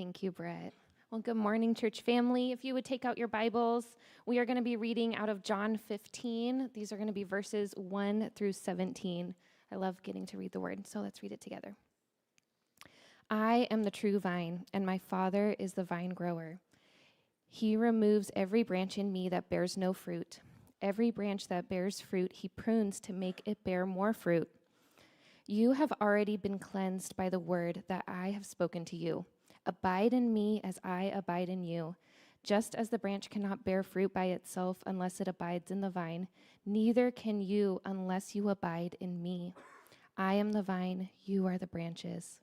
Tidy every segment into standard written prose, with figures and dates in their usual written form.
Thank you, Brett. Well, good morning, church family. If you would take out your Bibles, we are going to be reading out of John 15. These are going to be verses 1 through 17. I love getting to read the word, so let's read it together. I am the true vine, and my Father is the vine grower. He removes every branch in me that bears no fruit. Every branch that bears fruit, he prunes to make it bear more fruit. You have already been cleansed by the word that I have spoken to you. Abide in me as I abide in you. Just as the branch cannot bear fruit by itself unless it abides in the vine, neither can you unless you abide in me. I am the vine, you are the branches.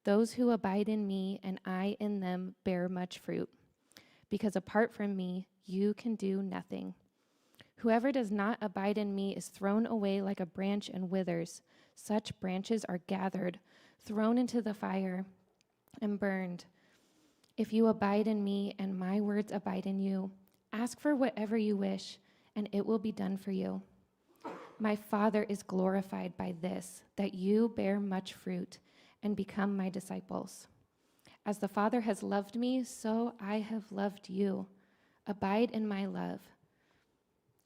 Those who abide in me and I in them bear much fruit, because apart from me, you can do nothing. Whoever does not abide in me is thrown away like a branch and withers. Such branches are gathered, thrown into the fire, and burned. If you abide in me and my words abide in you, ask for whatever you wish, and it will be done for you. My Father is glorified by this, that you bear much fruit and become my disciples. As the Father has loved me, so I have loved you. Abide in my love.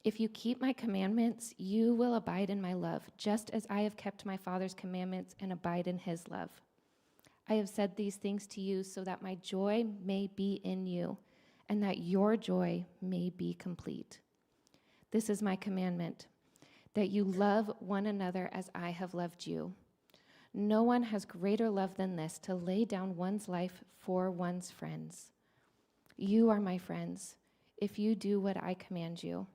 If you keep my commandments, you will abide in my love, just as I have kept my Father's commandments and abide in his love. I have said these things to you so that my joy may be in you, and that your joy may be complete. This is my commandment, that you love one another as I have loved you. No one has greater love than this, to lay down one's life for one's friends. You are my friends, if you do what I command you.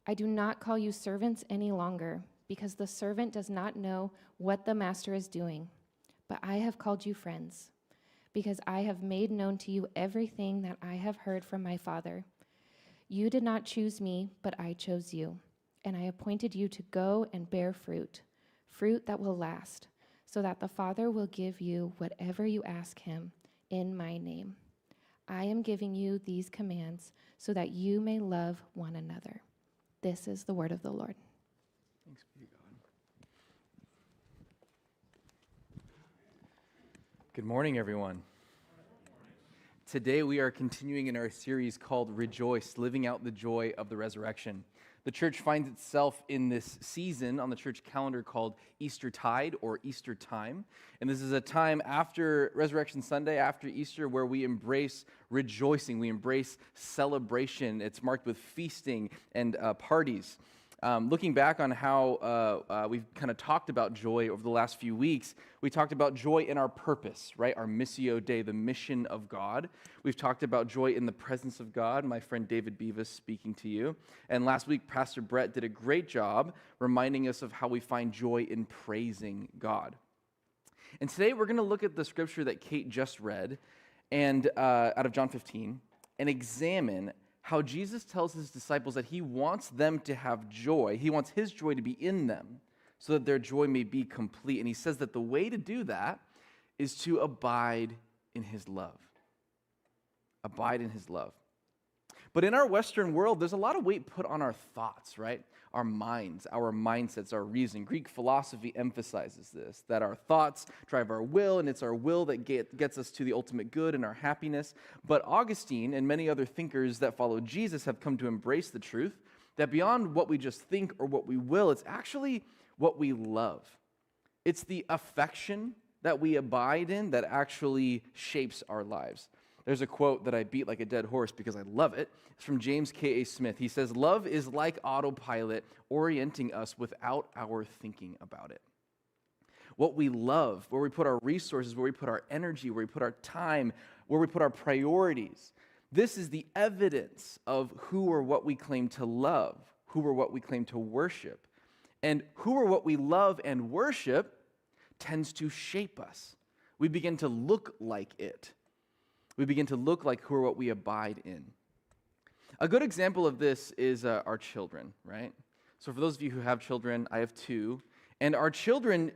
I do not call you servants any longer, because the servant does not know what the master is doing. But I have called you friends, because I have made known to you everything that I have heard from my Father. You did not choose me, but I chose you, and I appointed you to go and bear fruit, fruit that will last, so that the Father will give you whatever you ask him in my name. I am giving you these commands so that you may love one another. This is the word of the Lord. Thanks be to God. Good morning, everyone. Today we are continuing in our series called Rejoice, Living Out the Joy of the Resurrection. The church finds itself in this season on the church calendar called Eastertide or Easter time. And this is a time after Resurrection Sunday, after Easter, where we embrace rejoicing, we embrace celebration. It's marked with feasting and parties. Looking back on how we've kind of talked about joy over the last few weeks, we talked about joy in our purpose, right? Our Missio Dei, the mission of God. We've talked about joy in the presence of God. My friend David Beavis speaking to you. And last week, Pastor Brett did a great job reminding us of how we find joy in praising God. And today we're going to look at the scripture that Kate just read, and out of John 15, and examine how Jesus tells his disciples that he wants them to have joy. He wants his joy to be in them so that their joy may be complete. And he says that the way to do that is to abide in his love. Abide in his love. But in our Western world, there's a lot of weight put on our thoughts, right? Our minds, our mindsets, our reason. Greek philosophy emphasizes this, that our thoughts drive our will, and it's our will that gets us to the ultimate good and our happiness. But Augustine and many other thinkers that follow Jesus have come to embrace the truth that beyond what we just think or what we will, it's actually what we love. It's the affection that we abide in that actually shapes our lives. There's a quote that I beat like a dead horse because I love it. It's from James K.A. Smith. He says, "Love is like autopilot, orienting us without our thinking about it." What we love, where we put our resources, where we put our energy, where we put our time, where we put our priorities, this is the evidence of who or what we claim to love, who or what we claim to worship. And who or what we love and worship tends to shape us. We begin to look like it. We begin to look like who or what we abide in. A good example of this is our children, right? So for those of you who have children, I have two, and our children,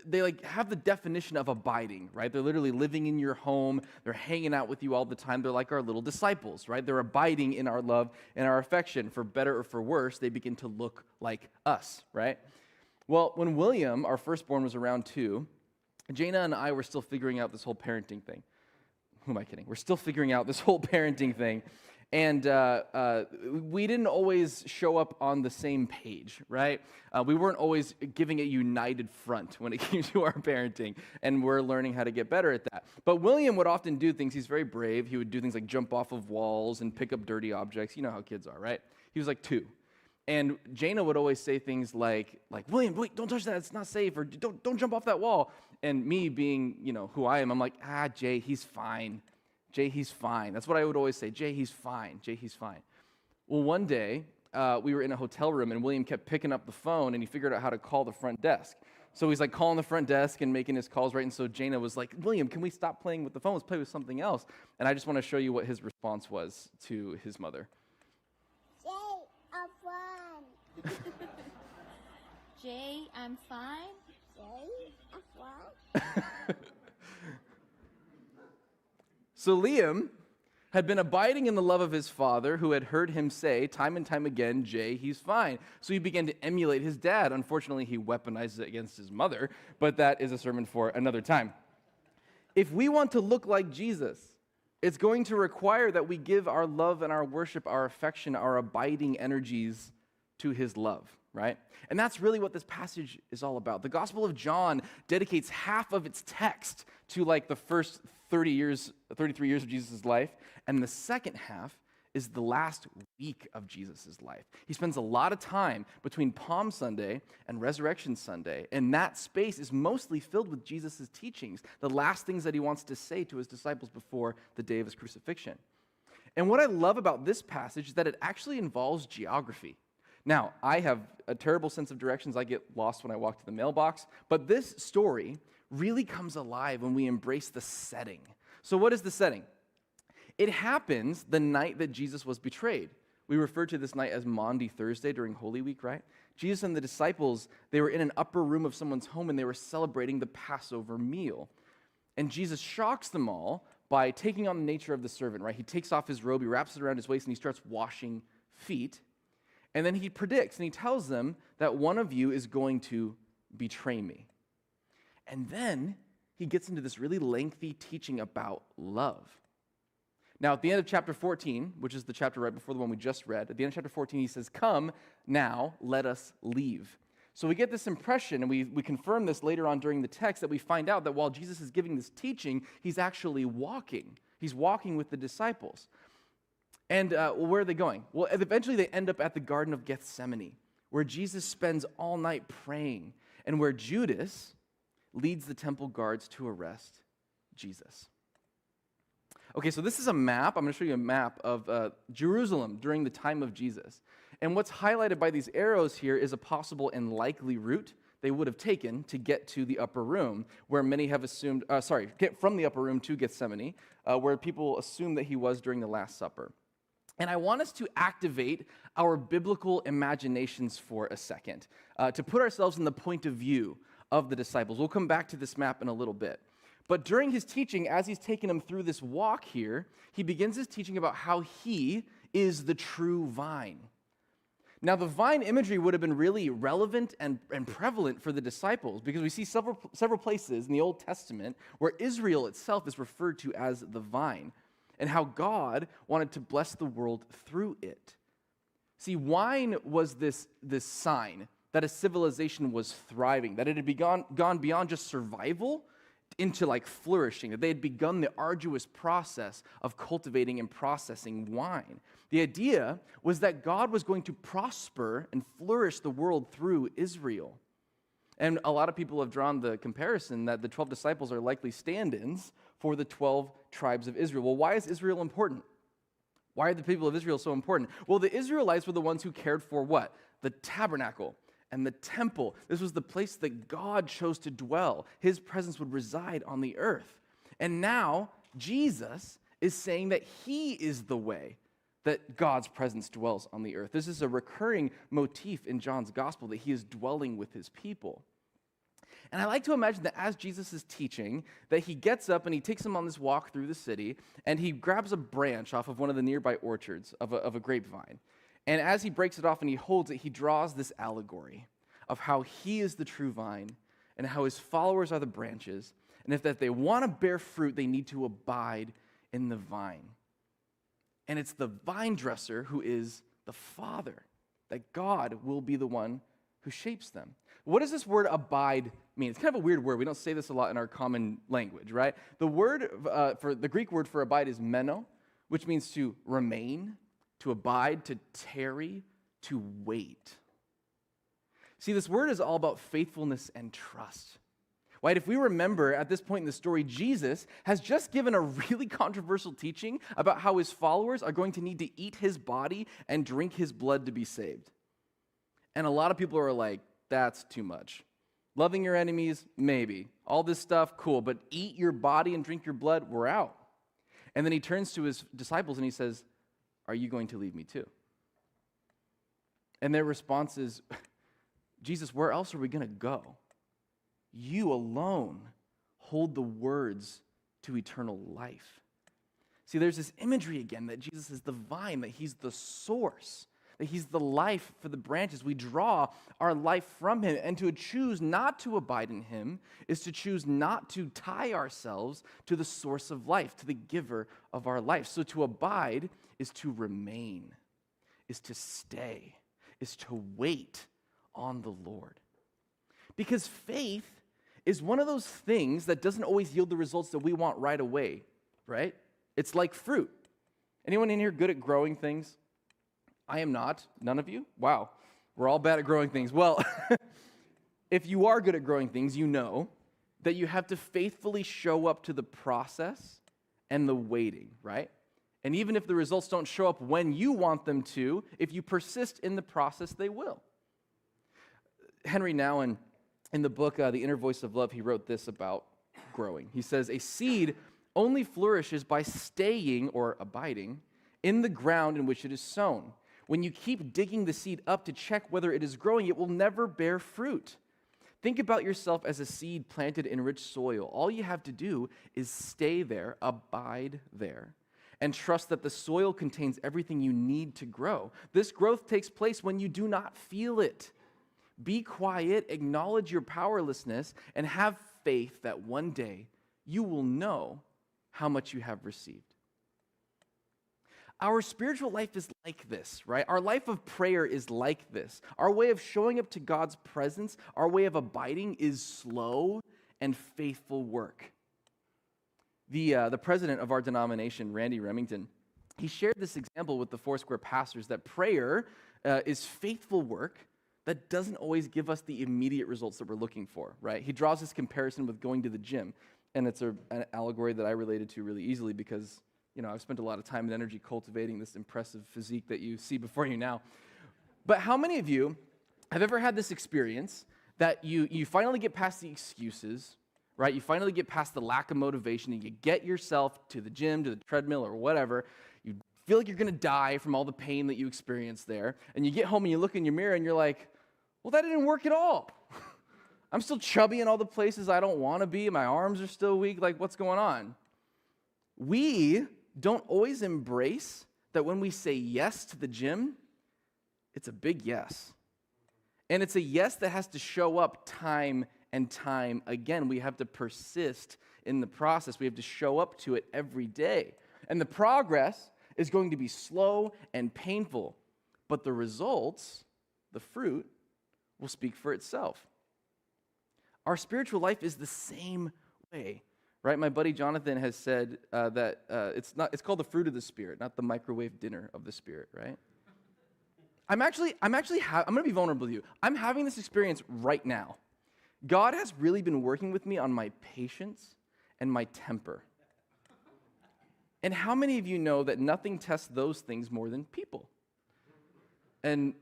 they like have the definition of abiding, right? They're literally living in your home. They're hanging out with you all the time. They're like our little disciples, right? They're abiding in our love and our affection. For better or for worse, they begin to look like us, right? Well, when William, our firstborn, was around 2, Jaina and I were still figuring out this whole parenting thing. who am I kidding? We're still figuring out this whole parenting thing. And we didn't always show up on the same page, right? We weren't always giving a united front when it came to our parenting, and we're learning how to get better at that. But William would often do things. He's very brave. He would do things like jump off of walls and pick up dirty objects. You know how kids are, right? He was like 2. And Jana would always say things like William, wait, don't touch that. It's not safe. Or don't jump off that wall. And me being, who I am, I'm like, Jay, he's fine. Jay, he's fine. That's what I would always say. Jay, he's fine. Jay, he's fine. Well, one day, we were in a hotel room, and William kept picking up the phone, and he figured out how to call the front desk. So he's like calling the front desk and making his calls right. And so Jana was like, William, can we stop playing with the phone? Let's play with something else. And I just want to show you what his response was to his mother. Jay, I'm fine. Jay, I'm fine. Jay, I'm fine. So Liam had been abiding in the love of his father, who had heard him say time and time again, Jay, he's fine. So he began to emulate his dad. Unfortunately, he weaponized it against his mother, but that is a sermon for another time. If we want to look like Jesus, it's going to require that we give our love and our worship, our affection, our abiding energies to his love, right? And that's really what this passage is all about. The Gospel of John dedicates half of its text to like the first 33 years of Jesus' life, and the second half is the last week of Jesus' life. He spends a lot of time between Palm Sunday and Resurrection Sunday, and that space is mostly filled with Jesus' teachings, the last things that he wants to say to his disciples before the day of his crucifixion. And what I love about this passage is that it actually involves geography. Now, I have a terrible sense of directions. I get lost when I walk to the mailbox, but this story really comes alive when we embrace the setting. So what is the setting? It happens the night that Jesus was betrayed. We refer to this night as Maundy Thursday during Holy Week, right? Jesus and the disciples, they were in an upper room of someone's home, and they were celebrating the Passover meal. And Jesus shocks them all by taking on the nature of the servant, right? He takes off his robe, he wraps it around his waist, and he starts washing feet. And then he predicts, and he tells them that one of you is going to betray me. And then he gets into this really lengthy teaching about love. Now, at the end of chapter 14, which is the chapter right before the one we just read, at the end of chapter 14, he says, come now, let us leave. So we get this impression, and we confirm this later on during the text, that we find out that while Jesus is giving this teaching, he's actually walking. He's walking with the disciples. And where are they going? Well, eventually they end up at the Garden of Gethsemane, where Jesus spends all night praying, and where Judas leads the temple guards to arrest Jesus. Okay, so this is a map. I'm going to show you a map of Jerusalem during the time of Jesus. And what's highlighted by these arrows here is a possible and likely route they would have taken to get to the upper room, where many have assumed, get from the upper room to Gethsemane, where people assume that he was during the Last Supper. And I want us to activate our biblical imaginations for a second, to put ourselves in the point of view of the disciples. We'll come back to this map in a little bit. But during his teaching, as he's taking them through this walk here, he begins his teaching about how he is the true vine. Now, the vine imagery would have been really relevant and prevalent for the disciples, because we see several places in the Old Testament where Israel itself is referred to as the vine, and how God wanted to bless the world through it. See, wine was this sign that a civilization was thriving, that it had gone beyond just survival into like flourishing, that they had begun the arduous process of cultivating and processing wine. The idea was that God was going to prosper and flourish the world through Israel. And a lot of people have drawn the comparison that the 12 disciples are likely stand-ins for the 12 tribes of Israel. Well, why is Israel important? Why are the people of Israel so important? Well, the Israelites were the ones who cared for what? The tabernacle and the temple. This was the place that God chose to dwell. His presence would reside on the earth. And now Jesus is saying that he is the way that God's presence dwells on the earth. This is a recurring motif in John's gospel, that he is dwelling with his people. And I like to imagine that as Jesus is teaching, that he gets up and he takes them on this walk through the city, and he grabs a branch off of one of the nearby orchards of a grapevine. And as he breaks it off and he holds it, he draws this allegory of how he is the true vine and how his followers are the branches, and if that they want to bear fruit, they need to abide in the vine. And it's the vine dresser who is the Father, that God will be the one who shapes them. What does this word abide mean? It's kind of a weird word. We don't say this a lot in our common language, right? The word for the Greek word for abide is meno, which means to remain, to abide, to tarry, to wait. See, this word is all about faithfulness and trust. Right? If we remember at this point in the story, Jesus has just given a really controversial teaching about how his followers are going to need to eat his body and drink his blood to be saved. And a lot of people are like, that's too much. Loving your enemies, maybe. All this stuff, cool. But eat your body and drink your blood, we're out. And then he turns to his disciples and he says, are you going to leave me too? And their response is, Jesus, where else are we going to go? You alone hold the words to eternal life. See, there's this imagery again that Jesus is the vine, that he's the source, that he's the life for the branches. We draw our life from him, and to choose not to abide in him is to choose not to tie ourselves to the source of life, to the giver of our life. So to abide is to remain, is to stay, is to wait on the Lord. Because faith is one of those things that doesn't always yield the results that we want right away, right? It's like fruit. Anyone in here good at growing things? I am not. None of you? Wow. We're all bad at growing things. Well, if you are good at growing things, you know that you have to faithfully show up to the process and the waiting, right? And even if the results don't show up when you want them to, if you persist in the process, they will. Henry Nouwen, in the book, The Inner Voice of Love, he wrote this about growing. He says, a seed only flourishes by staying or abiding in the ground in which it is sown. When you keep digging the seed up to check whether it is growing, it will never bear fruit. Think about yourself as a seed planted in rich soil. All you have to do is stay there, abide there, and trust that the soil contains everything you need to grow. This growth takes place when you do not feel it. Be quiet, acknowledge your powerlessness, and have faith that one day you will know how much you have received. Our spiritual life is like this, right? Our life of prayer is like this. Our way of showing up to God's presence, our way of abiding is slow and faithful work. The president of our denomination, Randy Remington, he shared this example with the Foursquare pastors that prayer is faithful work that doesn't always give us the immediate results that we're looking for, right? He draws this comparison with going to the gym, and it's an allegory that I related to really easily because, I've spent a lot of time and energy cultivating this impressive physique that you see before you now. But how many of you have ever had this experience that you finally get past the excuses, right? You finally get past the lack of motivation, and you get yourself to the gym, to the treadmill, or whatever. You feel like you're going to die from all the pain that you experienced there, and you get home and you look in your mirror and you're like, well, that didn't work at all. I'm still chubby in all the places I don't want to be. My arms are still weak. Like, what's going on? We don't always embrace that when we say yes to the gym, it's a big yes. And it's a yes that has to show up time and time again. We have to persist in the process. We have to show up to it every day. And the progress is going to be slow and painful. But the results, the fruit, will speak for itself. Our spiritual life is the same way. Right, my buddy Jonathan has said that it's called the fruit of the Spirit, not the microwave dinner of the Spirit. Right? I'm going to be vulnerable with you. I'm having this experience right now. God has really been working with me on my patience and my temper. And how many of you know that nothing tests those things more than people? And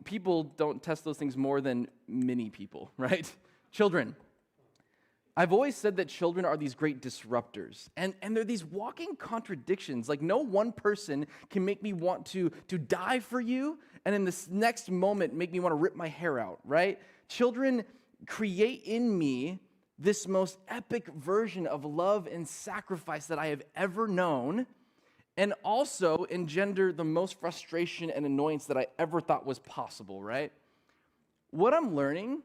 people don't test those things more than many people, right? Children. I've always said that children are these great disruptors, and they're these walking contradictions. Like, no one person can make me want to die for you, and in this next moment make me want to rip my hair out, right? Children create in me this most epic version of love and sacrifice that I have ever known, and also engender the most frustration and annoyance that I ever thought was possible, right? What I'm learning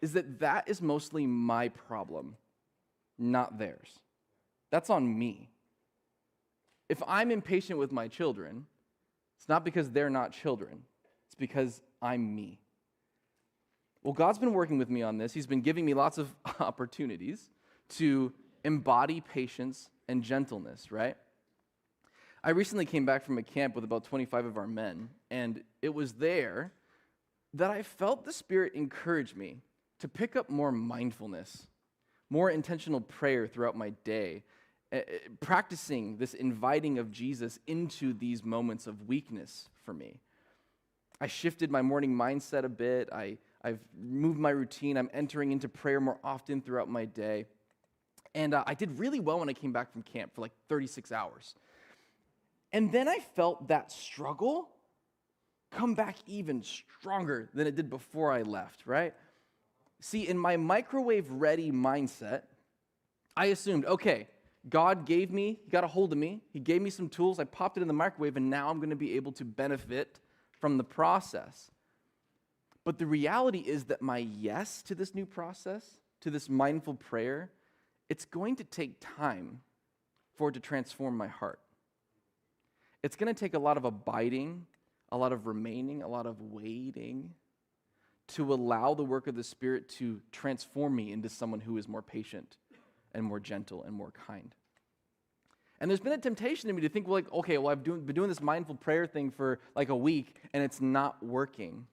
is that is mostly my problem, not theirs. That's on me. If I'm impatient with my children, it's not because they're not children. It's because I'm me. Well, God's been working with me on this. He's been giving me lots of opportunities to embody patience and gentleness, right? I recently came back from a camp with about 25 of our men, and it was there that I felt the Spirit encourage me to pick up more mindfulness, more intentional prayer throughout my day, practicing this inviting of Jesus into these moments of weakness for me. I shifted my morning mindset a bit. I've moved my routine. I'm entering into prayer more often throughout my day. And I did really well when I came back from camp for like 36 hours. And then I felt that struggle come back even stronger than it did before I left, right? See, in my microwave-ready mindset, I assumed, okay, God gave me, he got a hold of me, he gave me some tools, I popped it in the microwave, and now I'm going to be able to benefit from the process. But the reality is that my yes to this new process, to this mindful prayer, it's going to take time for it to transform my heart. It's going to take a lot of abiding, a lot of remaining, a lot of waiting to allow the work of the Spirit to transform me into someone who is more patient and more gentle and more kind. And there's been a temptation in me to think, well, like, okay, well, I've been doing this mindful prayer thing for like a week, and it's not working.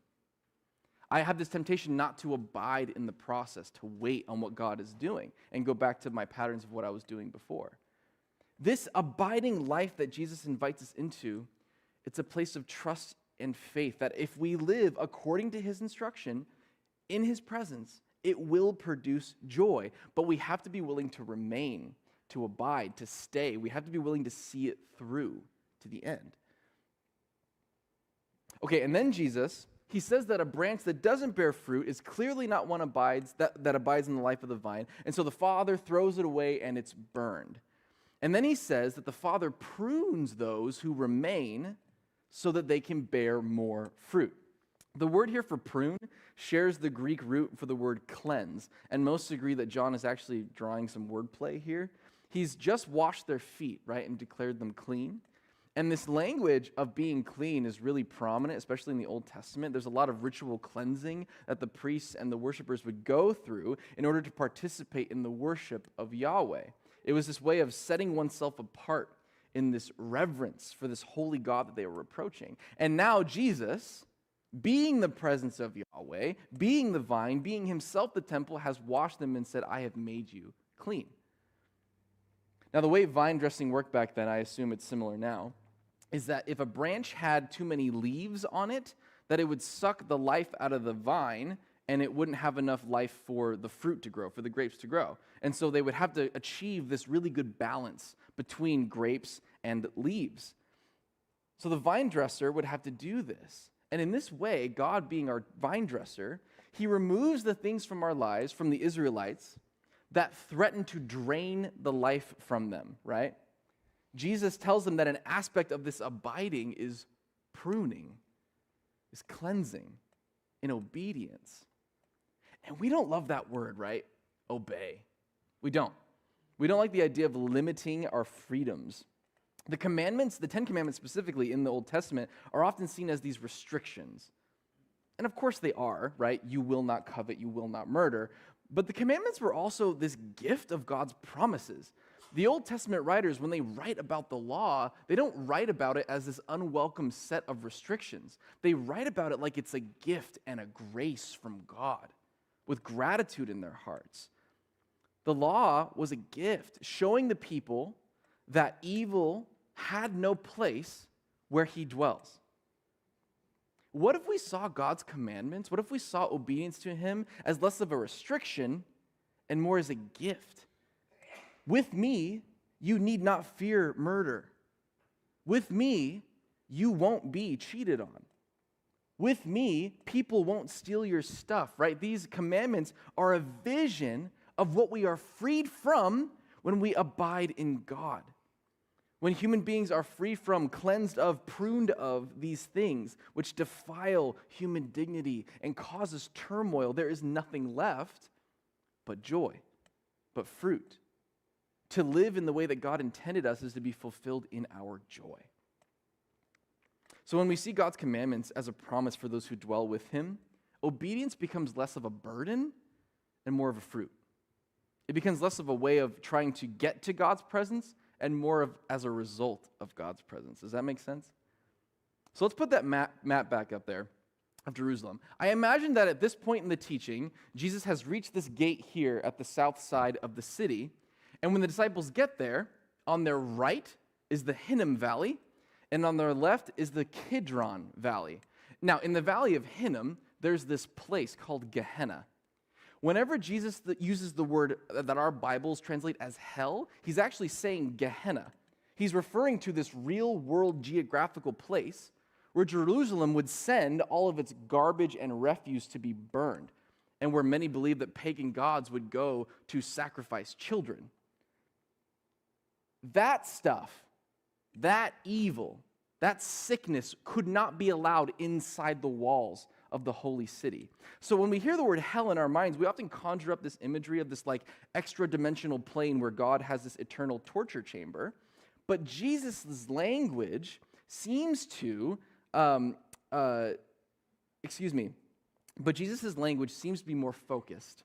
I have this temptation not to abide in the process, to wait on what God is doing, and go back to my patterns of what I was doing before. This abiding life that Jesus invites us into, it's a place of trust and faith that if we live according to his instruction, in his presence, it will produce joy. But we have to be willing to remain, to abide, to stay. We have to be willing to see it through to the end. Okay, and then Jesus, he says that a branch that doesn't bear fruit is clearly not one that abides in the life of the vine. And so the Father throws it away and it's burned. And then he says that the Father prunes those who remain so that they can bear more fruit. The word here for prune shares the Greek root for the word cleanse, and most agree that John is actually drawing some wordplay here. He's just washed their feet, right, and declared them clean. And this language of being clean is really prominent, especially in the Old Testament. There's a lot of ritual cleansing that the priests and the worshipers would go through in order to participate in the worship of Yahweh. It was this way of setting oneself apart in this reverence for this holy God that they were approaching. And now Jesus, being the presence of Yahweh, being the vine, being himself the temple, has washed them and said, I have made you clean. Now, the way vine dressing worked back then, I assume it's similar now, is that if a branch had too many leaves on it, that it would suck the life out of the vine and it wouldn't have enough life for the fruit to grow, for the grapes to grow. And so they would have to achieve this really good balance between grapes and leaves. So the vine dresser would have to do this. And in this way, God being our vine dresser, he removes the things from our lives, from the Israelites, that threaten to drain the life from them, right? Jesus tells them that an aspect of this abiding is pruning, is cleansing in obedience. And we don't love that word, right? Obey. We don't. We don't like the idea of limiting our freedoms. The commandments, the 10 Commandments specifically in the Old Testament, are often seen as these restrictions. And of course they are, right? You will not covet, you will not murder. But the commandments were also this gift of God's promises. The Old Testament writers, when they write about the law, they don't write about it as this unwelcome set of restrictions. They write about it like it's a gift and a grace from God, with gratitude in their hearts. The law was a gift, showing the people that evil had no place where he dwells. What if we saw God's commandments? What if we saw obedience to him as less of a restriction and more as a gift? With me, you need not fear murder. With me, you won't be cheated on. With me, people won't steal your stuff, right? These commandments are a vision of what we are freed from when we abide in God. When human beings are free from, cleansed of, pruned of these things which defile human dignity and causes turmoil, there is nothing left but joy, but fruit, To live in the way that God intended us is to be fulfilled in our joy. So when we see God's commandments as a promise for those who dwell with him, obedience becomes less of a burden and more of a fruit. It becomes less of a way of trying to get to God's presence and more of as a result of God's presence. Does that make sense? So let's put that map back up there of Jerusalem. I imagine that at this point in the teaching, Jesus has reached this gate here at the south side of the city, and when the disciples get there, on their right is the Hinnom Valley, and on their left is the Kidron Valley. Now, in the valley of Hinnom, there's this place called Gehenna. Whenever Jesus uses the word that our Bibles translate as hell, he's actually saying Gehenna. He's referring to this real-world geographical place where Jerusalem would send all of its garbage and refuse to be burned, and where many believe that pagan gods would go to sacrifice children. That stuff, that evil, that sickness could not be allowed inside the walls of the holy city. So when we hear the word hell in our minds, we often conjure up this imagery of this like extra-dimensional plane where God has this eternal torture chamber. But Jesus' language seems to, but Jesus' language seems to be more focused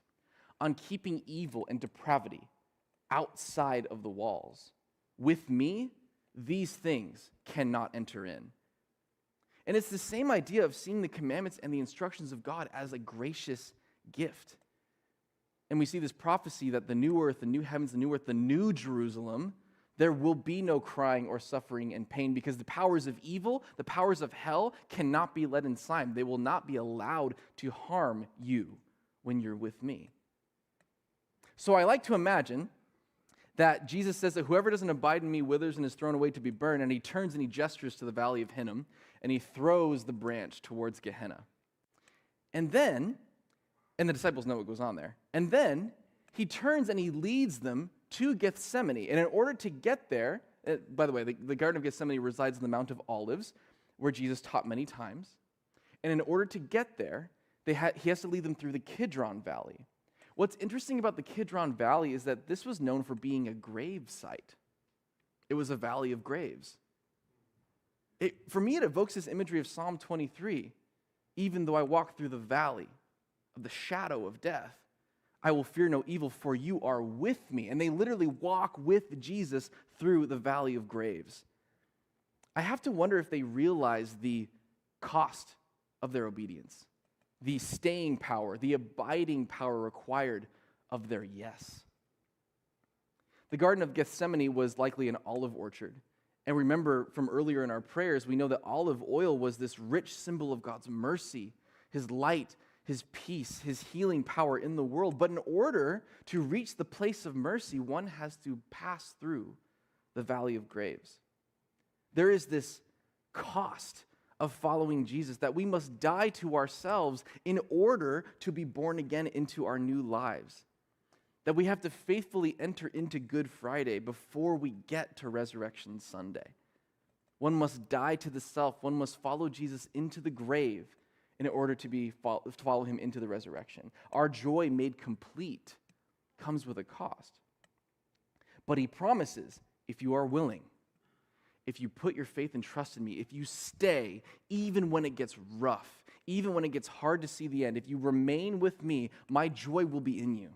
on keeping evil and depravity outside of the walls. With me, these things cannot enter in. And it's the same idea of seeing the commandments and the instructions of God as a gracious gift. And we see this prophecy that the new earth, the new heavens, the new earth, the new Jerusalem, there will be no crying or suffering and pain because the powers of evil, the powers of hell cannot be let inside. They will not be allowed to harm you when you're with me. So I like to imagine that Jesus says that whoever doesn't abide in me withers and is thrown away to be burned, and he turns and he gestures to the valley of Hinnom, and he throws the branch towards Gehenna. And the disciples know what goes on there. And then he turns and he leads them to Gethsemane. And in order to get there, by the way, the Garden of Gethsemane resides in the Mount of Olives, where Jesus taught many times. And in order to get there, he has to lead them through the Kidron Valley. What's interesting about the Kidron Valley is that this was known for being a grave site. It was a valley of graves. For me, it evokes this imagery of Psalm 23. Even though I walk through the valley of the shadow of death, I will fear no evil, for you are with me. And they literally walk with Jesus through the valley of graves. I have to wonder if they realize the cost of their obedience, the staying power, the abiding power required of their yes. The Garden of Gethsemane was likely an olive orchard. And remember from earlier in our prayers, we know that olive oil was this rich symbol of God's mercy, his light, his peace, his healing power in the world. But in order to reach the place of mercy, one has to pass through the valley of graves. There is this cost of following Jesus, that we must die to ourselves in order to be born again into our new lives. That we have to faithfully enter into Good Friday before we get to Resurrection Sunday. One must die to the self. One must follow Jesus into the grave in order to follow him into the resurrection. Our joy made complete comes with a cost. But he promises, if you are willing, if you put your faith and trust in me, if you stay, even when it gets rough, even when it gets hard to see the end, if you remain with me, my joy will be in you,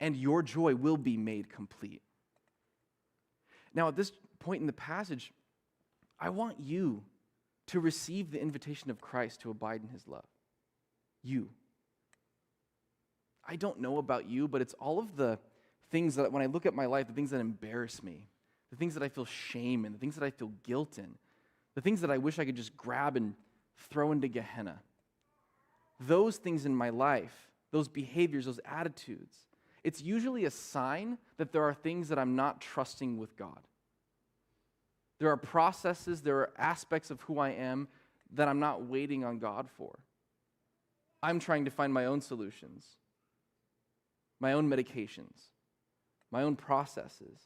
and your joy will be made complete. Now, at this point in the passage, I want you to receive the invitation of Christ to abide in his love. You. I don't know about you, but it's all of the things that, when I look at my life, the things that embarrass me, the things that I feel shame in, the things that I feel guilt in, the things that I wish I could just grab and throw into Gehenna. Those things in my life, those behaviors, those attitudes, it's usually a sign that there are things that I'm not trusting with God. There are processes, there are aspects of who I am that I'm not waiting on God for. I'm trying to find my own solutions, my own medications, my own processes.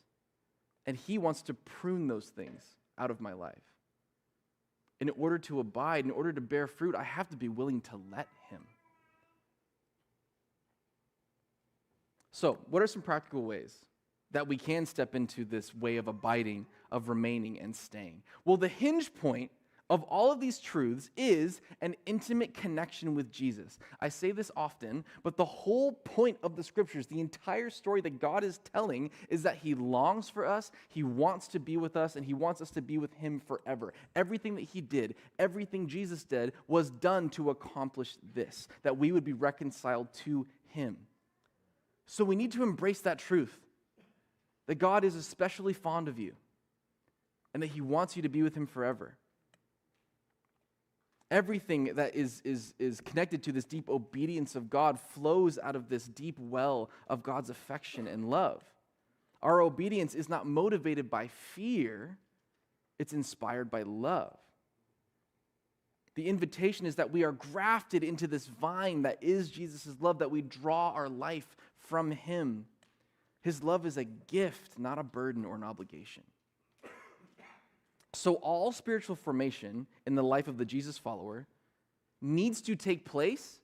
And he wants to prune those things out of my life. In order to abide, in order to bear fruit, I have to be willing to let him. So, what are some practical ways that we can step into this way of abiding, of remaining and staying? Well, the hinge point of all of these truths is an intimate connection with Jesus. I say this often, but the whole point of the scriptures, the entire story that God is telling, is that he longs for us, he wants to be with us, and he wants us to be with him forever. Everything that he did, everything Jesus did, was done to accomplish this, that we would be reconciled to him. So we need to embrace that truth, that God is especially fond of you, and that he wants you to be with him forever. Everything that is connected to this deep obedience of God flows out of this deep well of God's affection and love. Our obedience is not motivated by fear, it's inspired by love. The invitation is that we are grafted into this vine that is Jesus' love, that we draw our life from him. His love is a gift, not a burden or an obligation. So all spiritual formation in the life of the Jesus follower needs to take place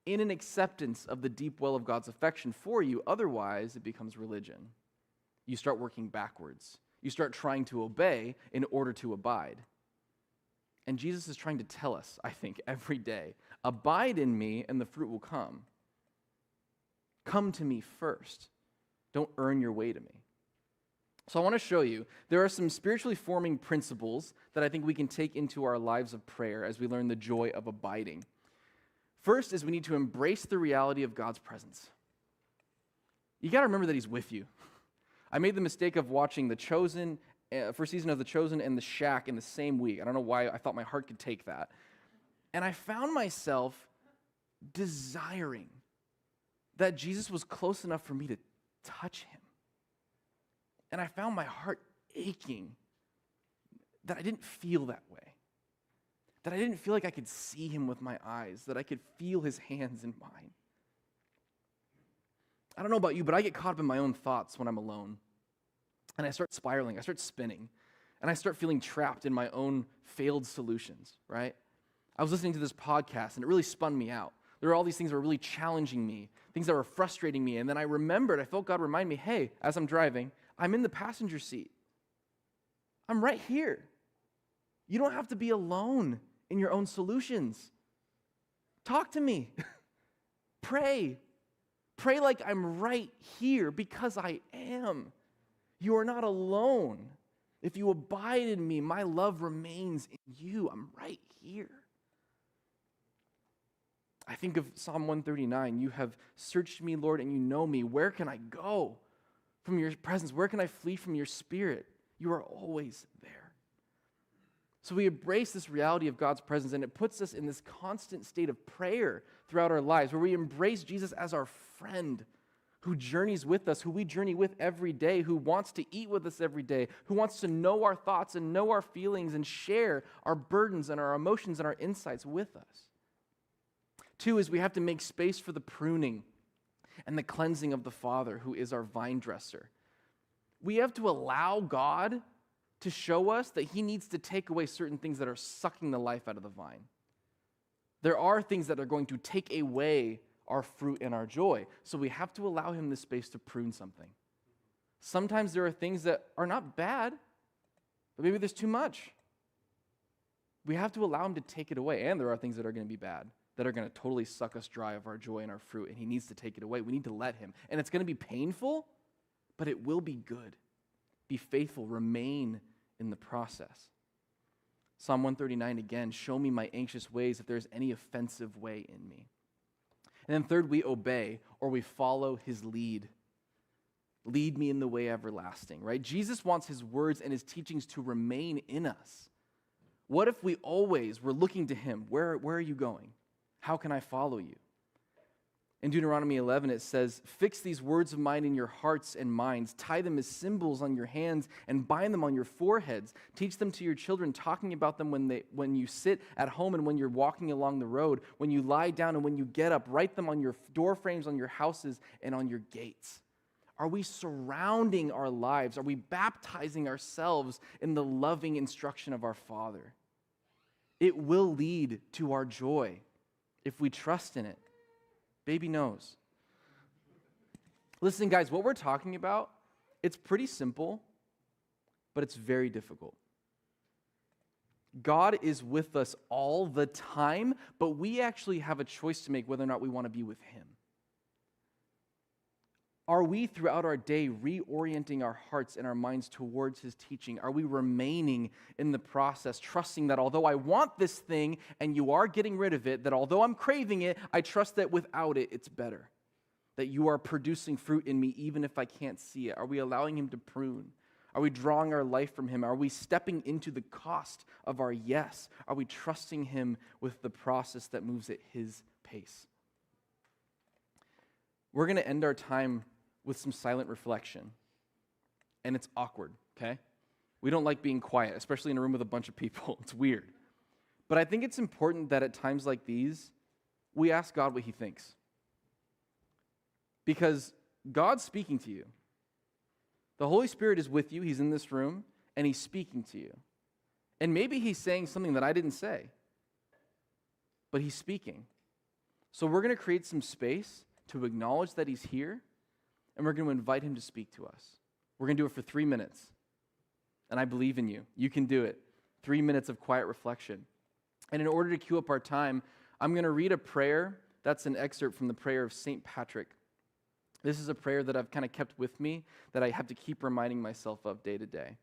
in an acceptance of the deep well of God's affection for you. Otherwise, it becomes religion. You start working backwards. You start trying to obey in order to abide. And Jesus is trying to tell us, I think, every day, abide in me and the fruit will come. Come to me first. Don't earn your way to me. So I want to show you, there are some spiritually forming principles that I think we can take into our lives of prayer as we learn the joy of abiding. First is we need to embrace the reality of God's presence. You got to remember that he's with you. I made the mistake of watching The Chosen, first season of The Chosen and The Shack in the same week. I don't know why I thought my heart could take that. And I found myself desiring that Jesus was close enough for me to touch him. And I found my heart aching that I didn't feel that way, that I didn't feel like I could see him with my eyes, that I could feel his hands in mine. I don't know about you, but I get caught up in my own thoughts when I'm alone. And I start spiraling, I start spinning, and I start feeling trapped in my own failed solutions, right? I was listening to this podcast, and it really spun me out. There were all these things that were really challenging me, things that were frustrating me, and then I felt God remind me, hey, as I'm driving, I'm in the passenger seat. I'm right here. You don't have to be alone in your own solutions. Talk to me. Pray. Pray like I'm right here because I am. You are not alone. If you abide in me, my love remains in you. I'm right here. I think of Psalm 139. You have searched me, Lord, and you know me. Where can I go from your presence? Where can I flee from your spirit? You are always there. So we embrace this reality of God's presence, and it puts us in this constant state of prayer throughout our lives, where we embrace Jesus as our friend who journeys with us, who we journey with every day, who wants to eat with us every day, who wants to know our thoughts and know our feelings and share our burdens and our emotions and our insights with us. 2 is we have to make space for the pruning and the cleansing of the Father, who is our vine dresser. We have to allow God to show us that he needs to take away certain things that are sucking the life out of the vine. There are things that are going to take away our fruit and our joy, so we have to allow him the space to prune something. Sometimes there are things that are not bad, but maybe there's too much. We have to allow him to take it away, and there are things that are going to be bad, that are going to totally suck us dry of our joy and our fruit, and he needs to take it away. We need to let him. And it's going to be painful, but it will be good. Be faithful, remain in the process. Psalm 139 again, show me my anxious ways if there's any offensive way in me. And then third, we obey or we follow his lead. Lead me in the way everlasting, right? Jesus wants his words and his teachings to remain in us. What if we always were looking to him? Where are you going? How can I follow you? In Deuteronomy 11, it says, fix these words of mine in your hearts and minds. Tie them as symbols on your hands and bind them on your foreheads. Teach them to your children, talking about them when you sit at home and when you're walking along the road, when you lie down and when you get up. Write them on your door frames, on your houses, and on your gates. Are we surrounding our lives? Are we baptizing ourselves in the loving instruction of our Father? It will lead to our joy if we trust in it. Baby knows. Listen, guys, what we're talking about It's pretty simple, but it's very difficult. God is with us all the time, but we actually have a choice to make whether or not we want to be with him. Are we, throughout our day, reorienting our hearts and our minds towards his teaching? Are we remaining in the process, trusting that although I want this thing and you are getting rid of it, that although I'm craving it, I trust that without it, it's better? That you are producing fruit in me even if I can't see it? Are we allowing him to prune? Are we drawing our life from him? Are we stepping into the cost of our yes? Are we trusting him with the process that moves at his pace? We're going to end our time with some silent reflection. And it's awkward, okay? We don't like being quiet, especially in a room with a bunch of people. It's weird. But I think it's important that at times like these, we ask God what he thinks. Because God's speaking to you. The Holy Spirit is with you. He's in this room, and he's speaking to you. And maybe he's saying something that I didn't say, but he's speaking. So we're going to create some space to acknowledge that he's here, and we're going to invite him to speak to us. We're going to do it for 3 minutes. And I believe in you. You can do it. 3 minutes of quiet reflection. And in order to cue up our time, I'm going to read a prayer. That's an excerpt from the prayer of St. Patrick. This is a prayer that I've kind of kept with me that I have to keep reminding myself of day to day.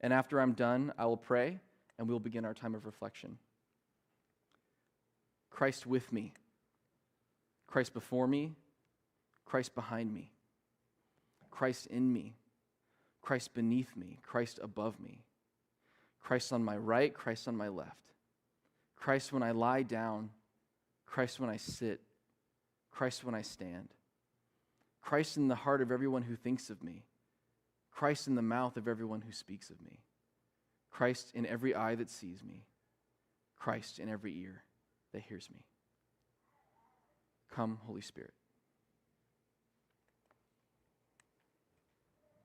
And after I'm done, I will pray, and we'll begin our time of reflection. Christ with me. Christ before me. Christ behind me. Christ in me, Christ beneath me, Christ above me, Christ on my right, Christ on my left, Christ when I lie down, Christ when I sit, Christ when I stand, Christ in the heart of everyone who thinks of me, Christ in the mouth of everyone who speaks of me, Christ in every eye that sees me, Christ in every ear that hears me. Come, Holy Spirit.